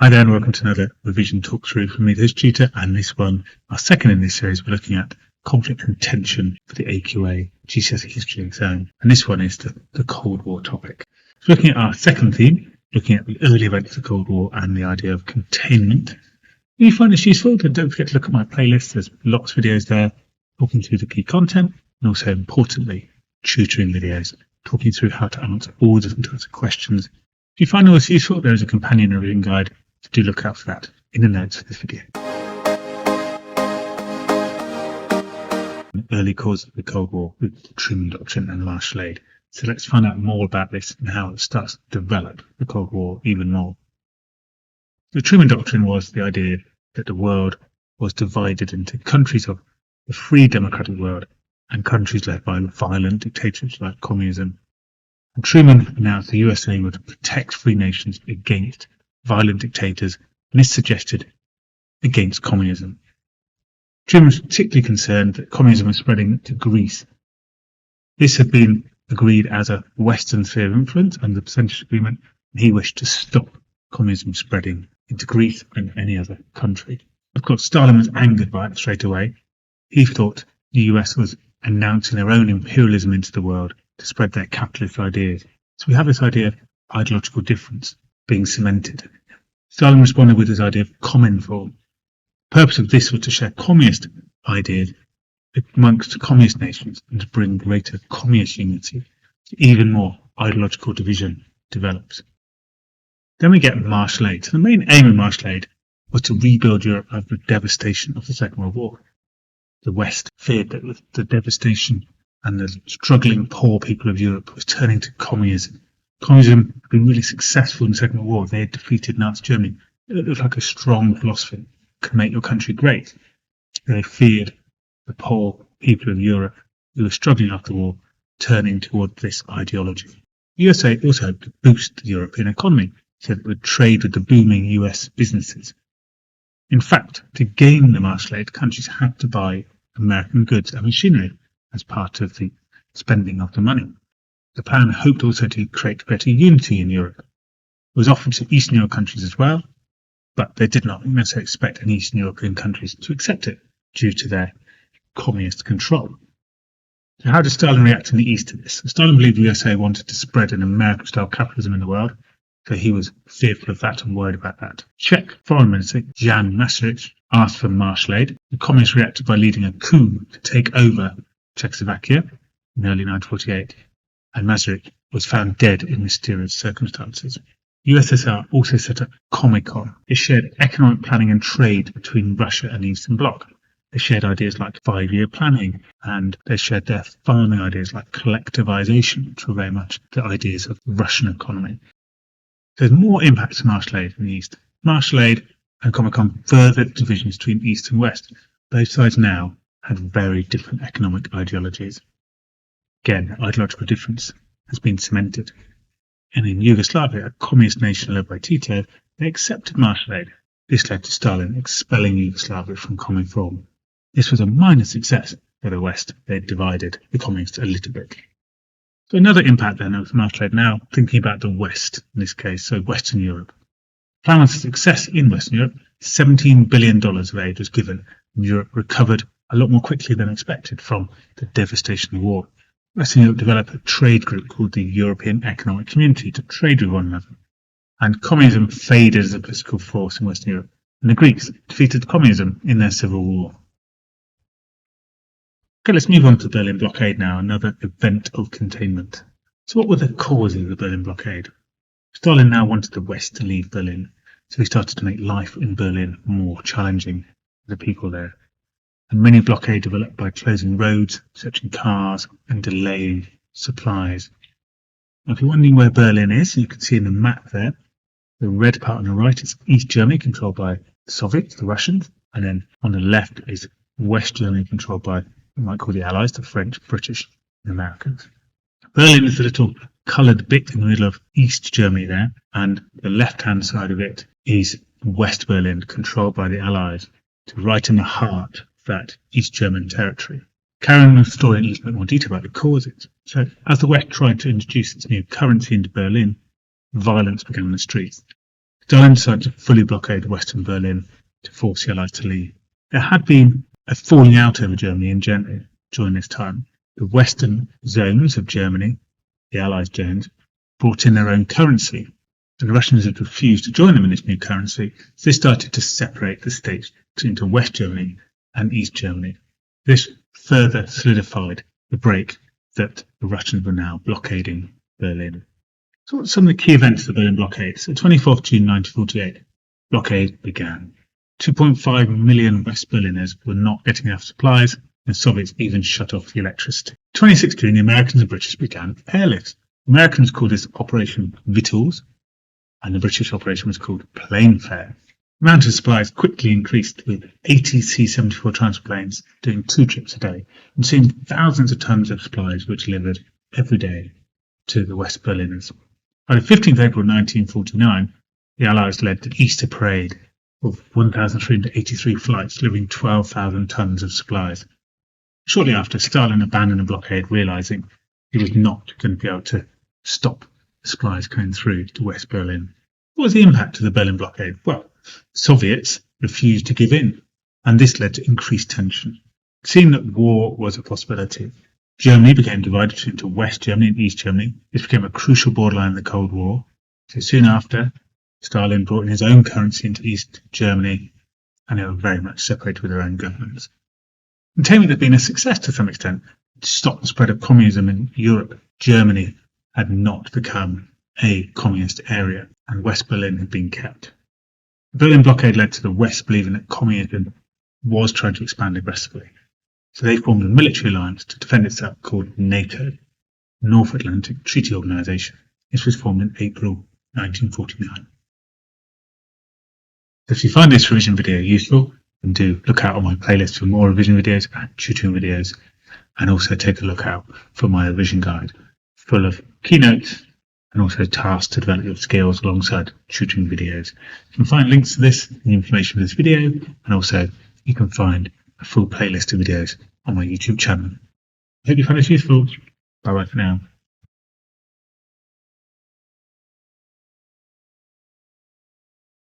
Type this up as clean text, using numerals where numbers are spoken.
Hi there and welcome to another revision talk through from me, the history tutor, and this one, our second in this series, we're looking at conflict and tension for the AQA GCSE History exam, and this one is the Cold War topic. So looking at our second theme, looking at the early events of the Cold War and the idea of containment. If you find this useful, then don't forget to look at my playlist. There's lots of videos there talking through the key content and also, importantly, tutoring videos talking through how to answer all different types of questions. If you find all this useful, there is a companion revision guide, so do look out for that in the notes for this video. Early cause of the Cold War with the Truman Doctrine and martial aid. So let's find out more about this and how it starts to develop the Cold War even more. The Truman Doctrine was the idea that the world was divided into countries of the free democratic world and countries led by violent dictatorships like communism. And Truman announced the USA would protect free nations against violent dictators, and this suggested against communism. Truman was particularly concerned that communism was spreading to Greece. This had been agreed as a Western sphere of influence under the Percentage Agreement, and he wished to stop communism spreading into Greece and any other country. Of course, Stalin was angered by it straight away. He thought the US was announcing their own imperialism into the world to spread their capitalist ideas. So we have this idea of ideological difference being cemented. Stalin responded with his idea of Cominform. The purpose of this was to share communist ideas amongst communist nations and to bring greater communist unity. Even more ideological division develops. Then we get martial aid. So the main aim of martial aid was to rebuild Europe after the devastation of the Second World War. The West feared that with the devastation and the struggling poor people of Europe was turning to communism. Communism had been really successful in the Second World War. They had defeated Nazi Germany. It looked like a strong philosophy could make your country great. They feared the poor people of Europe who were struggling after the war turning toward this ideology. The USA also hoped to boost the European economy so that it would trade with the booming US businesses. In fact, to gain the martial aid, countries had to buy American goods and machinery as part of the spending of the money. The plan hoped also to create greater unity in Europe. It was offered to Eastern Europe countries as well, but they did not necessarily expect any Eastern European countries to accept it due to their communist control. So how did Stalin react in the East to this? Stalin believed the USA wanted to spread an American-style capitalism in the world, so he was fearful of that and worried about that. Czech Foreign Minister Jan Masaryk asked for martial aid. The communists reacted by leading a coup to take over Czechoslovakia in early 1948, and Masaryk was found dead in mysterious circumstances. USSR also set up Comecon. It shared economic planning and trade between Russia and the Eastern Bloc. They shared ideas like 5-year planning, and they shared their farming ideas like collectivization, which were very much the ideas of the Russian economy. There's more impact to martial aid in the East. Martial aid and Comecon furthered divisions between East and West. Both sides now had very different economic ideologies. Again, ideological difference has been cemented. And in Yugoslavia, a communist nation led by Tito, they accepted martial aid. This led to Stalin expelling Yugoslavia from Cominform. This was a minor success for the West. They divided the communists a little bit. So another impact then of martial aid now, thinking about the West in this case, so Western Europe. Plan was a success in Western Europe. $17 billion of aid was given, and Europe recovered a lot more quickly than expected from the devastation of the war. Western Europe developed a trade group called the European Economic Community to trade with one another. And communism faded as a political force in Western Europe, and the Greeks defeated communism in their civil war. Okay, let's move on to the Berlin Blockade now, another event of containment. So what were the causes of the Berlin Blockade? Stalin now wanted the West to leave Berlin, so he started to make life in Berlin more challenging for the people there. And many blockade developed by closing roads, searching cars, and delaying supplies. Now, if you're wondering where Berlin is, you can see in the map there, the red part on the right is East Germany, controlled by the Soviets, the Russians, and then on the left is West Germany, controlled by we might call the Allies, the French, British, and Americans. Berlin is a little coloured bit in the middle of East Germany there, and the left-hand side of it is West Berlin, controlled by the Allies, so right in the heart of that East German territory. Carrying the story in a little bit more detail about the causes. So, as the West tried to introduce its new currency into Berlin, violence began on the streets. Stalin decided to fully blockade western Berlin to force the Allies to leave. There had been a falling out over Germany in general during this time. The western zones of Germany, the Allies' zones, brought in their own currency, and the Russians had refused to join them in this new currency, so they started to separate the states into West Germany and East Germany. This further solidified the break that the Russians were now blockading Berlin. So what are some of the key events of the Berlin blockade? So 24th June 1948, blockade began. 2.5 million West Berliners were not getting enough supplies, and the Soviets even shut off the electricity. 26th June, the Americans and British began airlifts. The Americans called this Operation Victuals, and the British operation was called Plainfare. The amount of supplies quickly increased, with 80 C-74 transport planes doing 2 trips a day, and seeing thousands of tons of supplies were delivered every day to the West Berliners. By the 15th April 1949, the Allies led the Easter Parade of 1,383 flights, delivering 12,000 tons of supplies. Shortly after, Stalin abandoned the blockade, realising he was not going to be able to stop the supplies coming through to West Berlin. What was the impact of the Berlin blockade? Well, the Soviets refused to give in, and this led to increased tension. Seeing that war was a possibility, Germany became divided into West Germany and East Germany. This became a crucial borderline in the Cold War. So soon after, Stalin brought in his own currency into East Germany, and they were very much separated with their own governments. Containment had been a success to some extent. To stop the spread of communism in Europe, Germany had not become a communist area, and West Berlin had been kept. The Berlin blockade led to the West believing that communism was trying to expand aggressively. So they formed a military alliance to defend itself called NATO, North Atlantic Treaty Organization. This was formed in April 1949. So if you find this revision video useful, then do look out on my playlist for more revision videos and tutoring videos, and also take a look out for my revision guide full of keynotes and also tasks to develop your skills alongside tutoring videos. You can find links to this in the information for this video, and also you can find a full playlist of videos on my YouTube channel. I hope you found this useful. Bye bye for now.